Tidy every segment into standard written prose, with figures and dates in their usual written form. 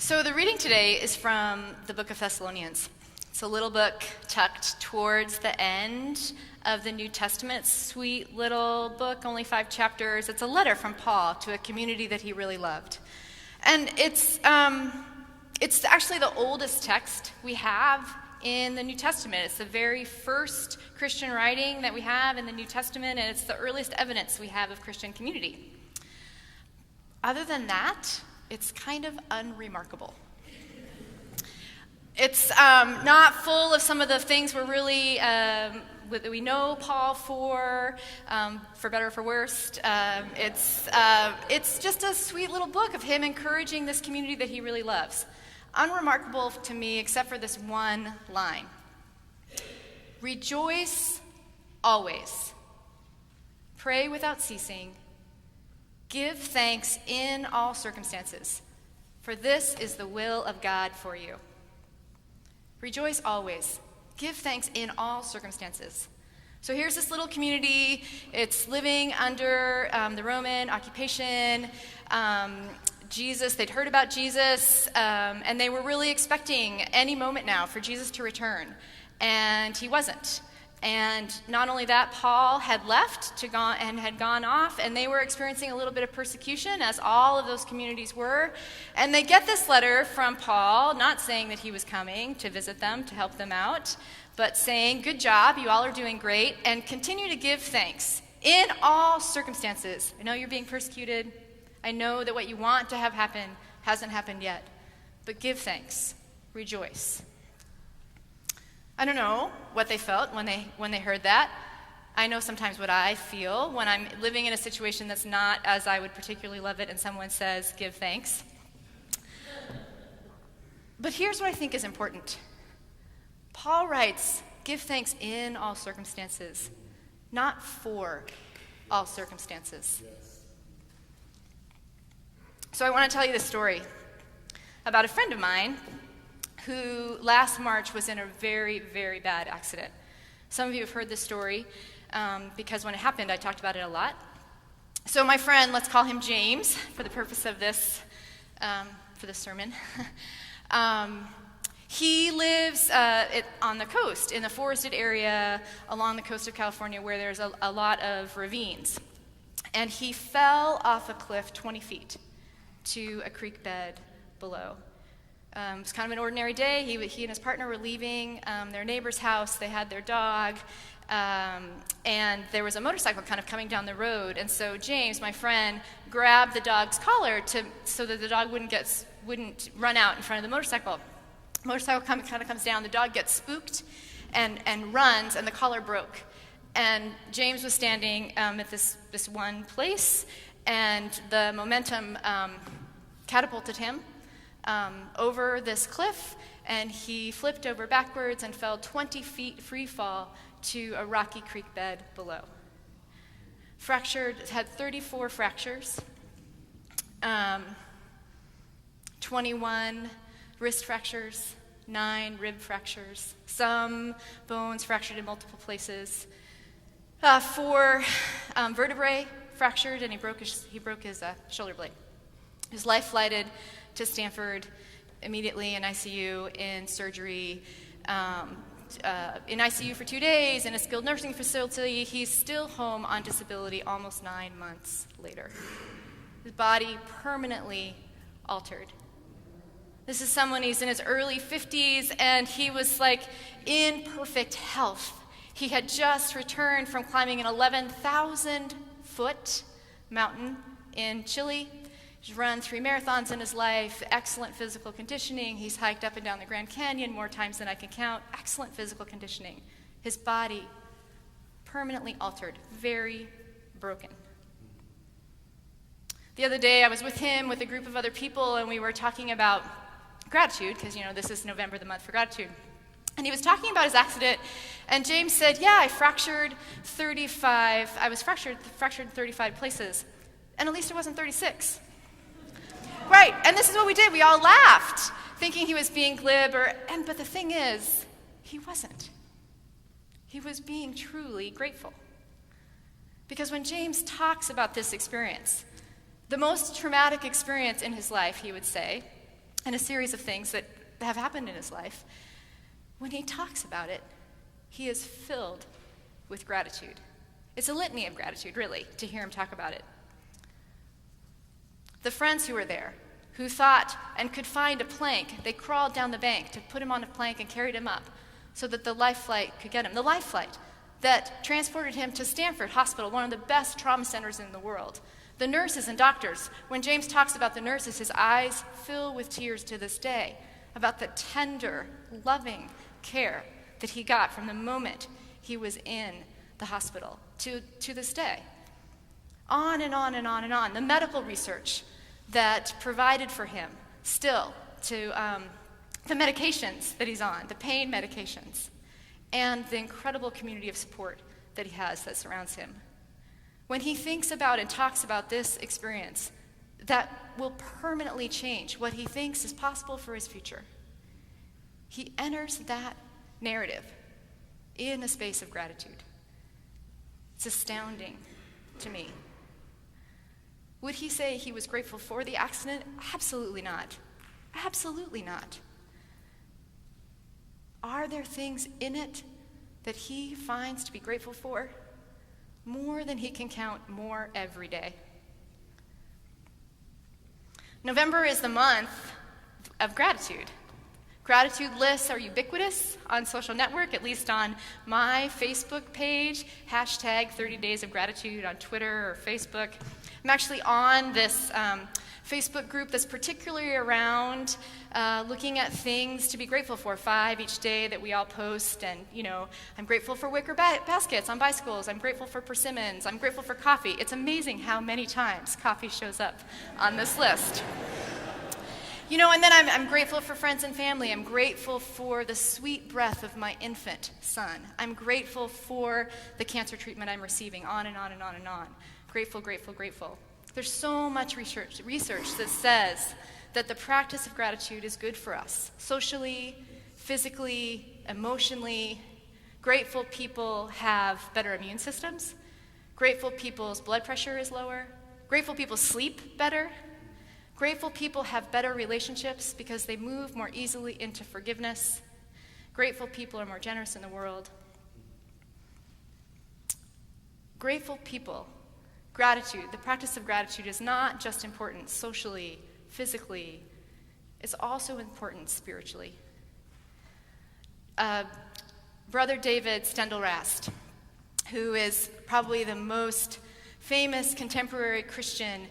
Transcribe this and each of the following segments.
So the reading today is from the book of Thessalonians. It's a little book tucked towards the end of the New Testament. Sweet little book, only 5 chapters. It's a letter from Paul to a community that he really loved. And it's actually the oldest text we have in the New Testament. It's the very first Christian writing that we have in the New Testament, and it's the earliest evidence we have of Christian community. Other than that, it's kind of unremarkable. It's not full of some of the things we're really that we know Paul for better or for worse. It's just a sweet little book of him encouraging this community that he really loves. Unremarkable to me, except for this one line: "Rejoice always, pray without ceasing, give thanks in all circumstances, for this is the will of God for you." Rejoice always. Give thanks in all circumstances. So here's this little community. It's living under the Roman occupation. Jesus, they'd heard about Jesus, and they were really expecting any moment now for Jesus to return. And he wasn't. And not only that, Paul had left and had gone off, and they were experiencing a little bit of persecution, as all of those communities were. And they get this letter from Paul, not saying that he was coming to visit them, to help them out, but saying, "Good job, you all are doing great, and continue to give thanks in all circumstances. I know you're being persecuted. I know that what you want to have happen hasn't happened yet, but give thanks, rejoice." I don't know what they felt when they heard that. I know sometimes what I feel when I'm living in a situation that's not as I would particularly love it and someone says, "Give thanks." But here's what I think is important. Paul writes, "Give thanks in all circumstances," not for all circumstances. So I want to tell you this story about a friend of mine who last March was in a very, very bad accident. Some of you have heard this story because when it happened, I talked about it a lot. So my friend, let's call him James for the purpose of this, for this sermon. He lives on the coast, in the forested area along the coast of California where there's a lot of ravines. And he fell off a cliff 20 feet to a creek bed below. It was kind of an ordinary day. He and his partner were leaving their neighbor's house. They had their dog, and there was a motorcycle kind of coming down the road. And so James, my friend, grabbed the dog's collar so that the dog wouldn't run out in front of the motorcycle. Motorcycle kind of comes down. The dog gets spooked and runs, and the collar broke. And James was standing at this one place, and the momentum catapulted him over this cliff, and he flipped over backwards and fell 20 feet free fall to a rocky creek bed below. Had 34 fractures, 21 wrist fractures, 9 rib fractures, some bones fractured in multiple places, 4 vertebrae fractured, and he broke his shoulder blade. He was life-flighted to Stanford, immediately in ICU, in surgery, in ICU for 2 days, in a skilled nursing facility. He's still home on disability almost 9 months later. His body permanently altered. This is someone, he's in his early 50s, and he was like in perfect health. He had just returned from climbing an 11,000-foot mountain in Chile. He's run 3 marathons in his life, excellent physical conditioning. He's hiked up and down the Grand Canyon more times than I can count. Excellent physical conditioning. His body permanently altered, very broken. The other day I was with him with a group of other people, and we were talking about gratitude, because this is November, the month for gratitude. And he was talking about his accident, and James said, "Yeah, I was fractured 35 places, and at least it wasn't 36. Right, and this is what we did. We all laughed, thinking he was being glib, but the thing is, he wasn't. He was being truly grateful. Because when James talks about this experience, the most traumatic experience in his life, he would say, and a series of things that have happened in his life, when he talks about it, he is filled with gratitude. It's a litany of gratitude, really, to hear him talk about it. The friends who were there, who thought and could find a plank, they crawled down the bank to put him on a plank and carried him up so that the life flight could get him. The life flight that transported him to Stanford Hospital, one of the best trauma centers in the world. The nurses and doctors, when James talks about the nurses, his eyes fill with tears to this day about the tender, loving care that he got from the moment he was in the hospital to this day. On and on and on and on. The medical research that provided for him still to the medications that he's on, the pain medications, and the incredible community of support that he has that surrounds him. When he thinks about and talks about this experience, that will permanently change what he thinks is possible for his future. He enters that narrative in a space of gratitude. It's astounding to me. Would he say he was grateful for the accident? Absolutely not. Absolutely not. Are there things in it that he finds to be grateful for? More than he can count, more every day. November is the month of gratitude. Gratitude lists are ubiquitous on social network, at least on my Facebook page, hashtag 30 Days of Gratitude on Twitter or Facebook. I'm actually on this Facebook group that's particularly around looking at things to be grateful for, 5 each day that we all post. And, I'm grateful for wicker baskets on bicycles. I'm grateful for persimmons. I'm grateful for coffee. It's amazing how many times coffee shows up on this list. And then I'm grateful for friends and family. I'm grateful for the sweet breath of my infant son. I'm grateful for the cancer treatment I'm receiving, on and on and on and on. Grateful, grateful, grateful. There's so much research that says that the practice of gratitude is good for us, socially, physically, emotionally. Grateful people have better immune systems. Grateful people's blood pressure is lower. Grateful people sleep better. Grateful people have better relationships because they move more easily into forgiveness. Grateful people are more generous in the world. Grateful people, gratitude, the practice of gratitude is not just important socially, physically, it's also important spiritually. Brother David Stendl-Rast, who is probably the most famous contemporary Christian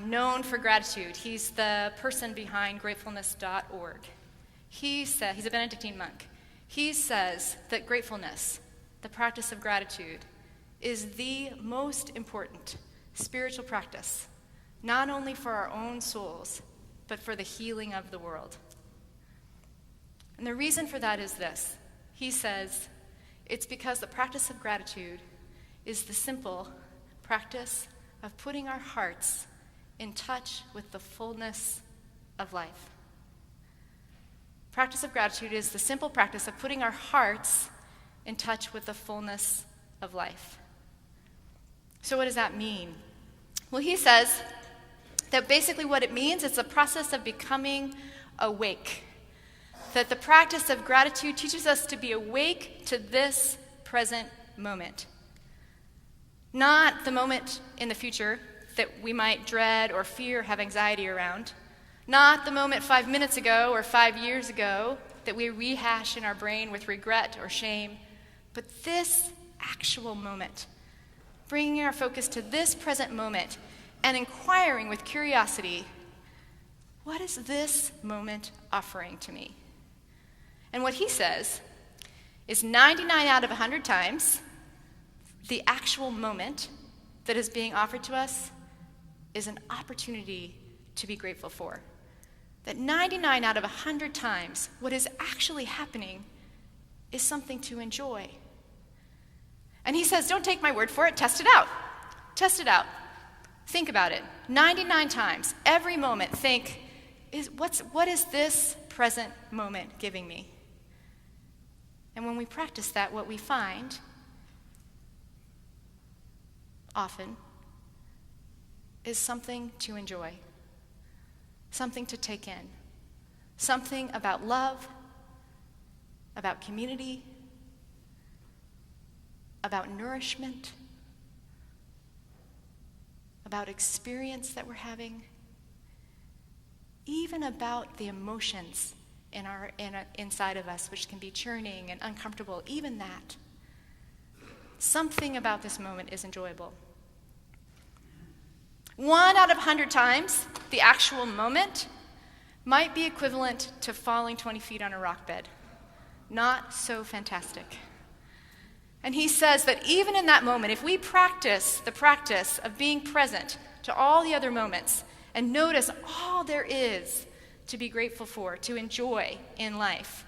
known for gratitude. He's the person behind gratefulness.org. He's a Benedictine monk. He says that gratefulness, the practice of gratitude, is the most important spiritual practice, not only for our own souls, but for the healing of the world. And the reason for that is this. He says, it's because the practice of gratitude is the simple practice of putting our hearts in touch with the fullness of life. Practice of gratitude is the simple practice of putting our hearts in touch with the fullness of life. So what does that mean? Well, he says that basically what it means is a process of becoming awake. That the practice of gratitude teaches us to be awake to this present moment. Not the moment in the future that we might dread or fear, have anxiety around. Not the moment 5 minutes ago or 5 years ago that we rehash in our brain with regret or shame, but this actual moment, bringing our focus to this present moment and inquiring with curiosity, what is this moment offering to me? And what he says is 99 out of 100 times, the actual moment that is being offered to us is an opportunity to be grateful for. That 99 out of 100 times, what is actually happening is something to enjoy. And he says, don't take my word for it, test it out. Test it out. Think about it. 99 times, every moment, think, what is this present moment giving me? And when we practice that, what we find often is something to enjoy, something to take in, Something about love, about community, about nourishment, about experience that we're having, even about the emotions inside of us, which can be churning and uncomfortable, even that. Something about this moment is enjoyable. 1 out of 100 times, the actual moment might be equivalent to falling 20 feet on a rock bed. Not so fantastic. And he says that even in that moment, if we practice the practice of being present to all the other moments and notice all there is to be grateful for, to enjoy in life,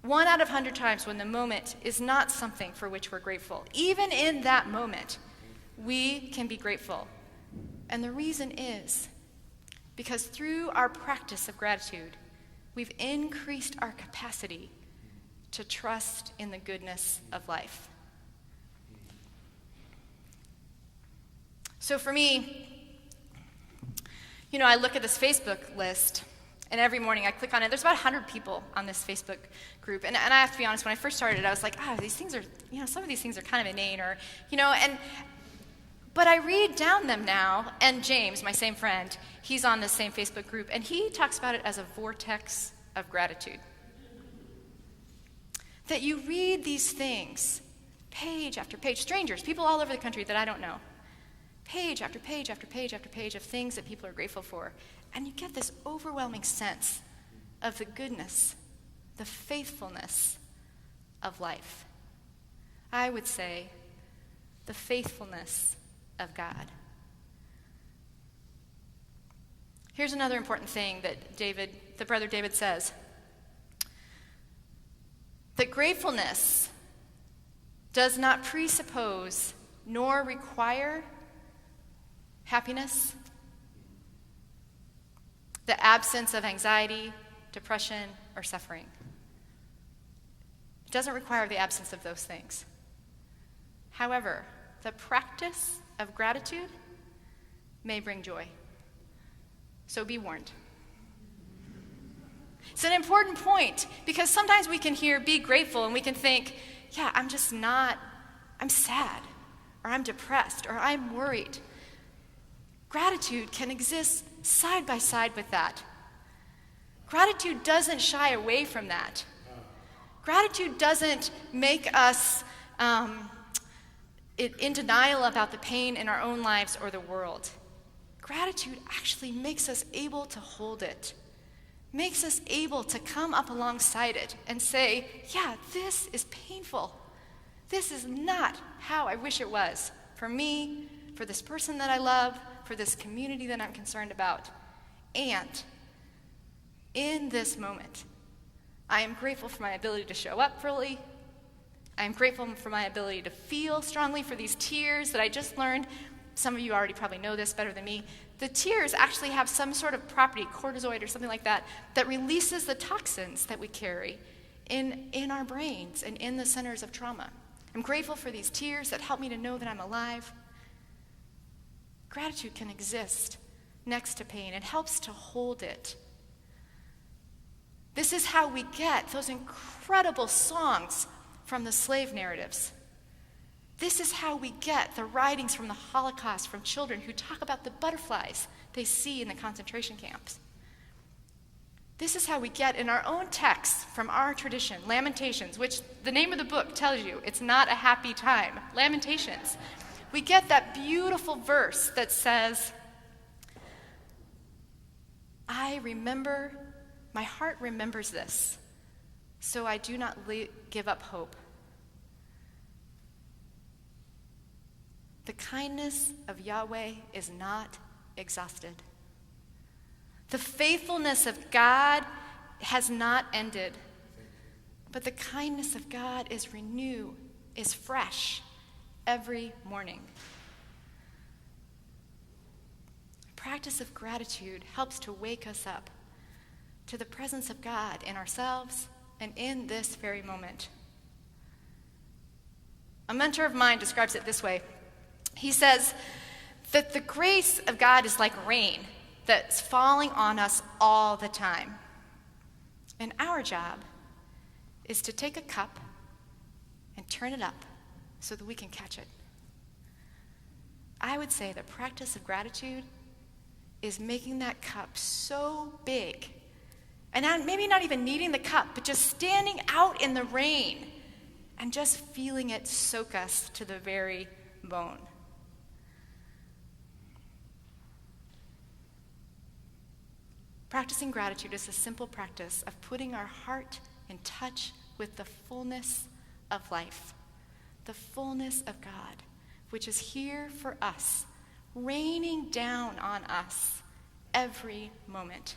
1 out of 100 times when the moment is not something for which we're grateful, even in that moment, we can be grateful. And the reason is because through our practice of gratitude, we've increased our capacity to trust in the goodness of life. So for me, I look at this Facebook list, and every morning I click on it. There's about 100 people on this Facebook group, and I have to be honest, when I first started, I was like, these things are, some of these things are kind of inane, but I read down them now, and James, my same friend, he's on the same Facebook group, and he talks about it as a vortex of gratitude. That you read these things, page after page, strangers, people all over the country that I don't know, page after page after page after page of things that people are grateful for, and you get this overwhelming sense of the goodness, the faithfulness of life. I would say the faithfulness of God. Here's another important thing that brother David says. That gratefulness does not presuppose nor require happiness, the absence of anxiety, depression, or suffering. It doesn't require the absence of those things. However, the practice of gratitude may bring joy. So be warned. It's an important point because sometimes we can hear be grateful and we can think, I'm sad, or I'm depressed, or I'm worried. Gratitude can exist side by side with that. Gratitude doesn't shy away from that. Gratitude doesn't make us in denial about the pain in our own lives or the world. Gratitude actually makes us able to hold it, makes us able to come up alongside it and say, this is painful. This is not how I wish it was for me, for this person that I love, for this community that I'm concerned about. And in this moment, I am grateful for my ability to show up fully. I am grateful for my ability to feel strongly, for these tears that I just learned. Some of you already probably know this better than me. The tears actually have some sort of property, cortisoid or something like that, that releases the toxins that we carry in our brains and in the centers of trauma. I'm grateful for these tears that help me to know that I'm alive. Gratitude can exist next to pain. It helps to hold it. This is how we get those incredible songs from the slave narratives. This is how we get the writings from the Holocaust from children who talk about the butterflies they see in the concentration camps. This is how we get in our own texts from our tradition, Lamentations, which the name of the book tells you it's not a happy time. Lamentations. We get that beautiful verse that says, my heart remembers this, so I do not give up hope. The kindness of Yahweh is not exhausted. The faithfulness of God has not ended, but the kindness of God is fresh every morning. The practice of gratitude helps to wake us up to the presence of God in ourselves and in this very moment. A mentor of mine describes it this way. He says that the grace of God is like rain that's falling on us all the time. And our job is to take a cup and turn it up so that we can catch it. I would say the practice of gratitude is making that cup so big, and maybe not even needing the cup, but just standing out in the rain and just feeling it soak us to the very bone. Practicing gratitude is a simple practice of putting our heart in touch with the fullness of life, the fullness of God, which is here for us, raining down on us every moment.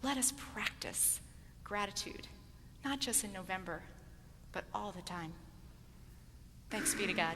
Let us practice gratitude, not just in November, but all the time. Thanks be to God.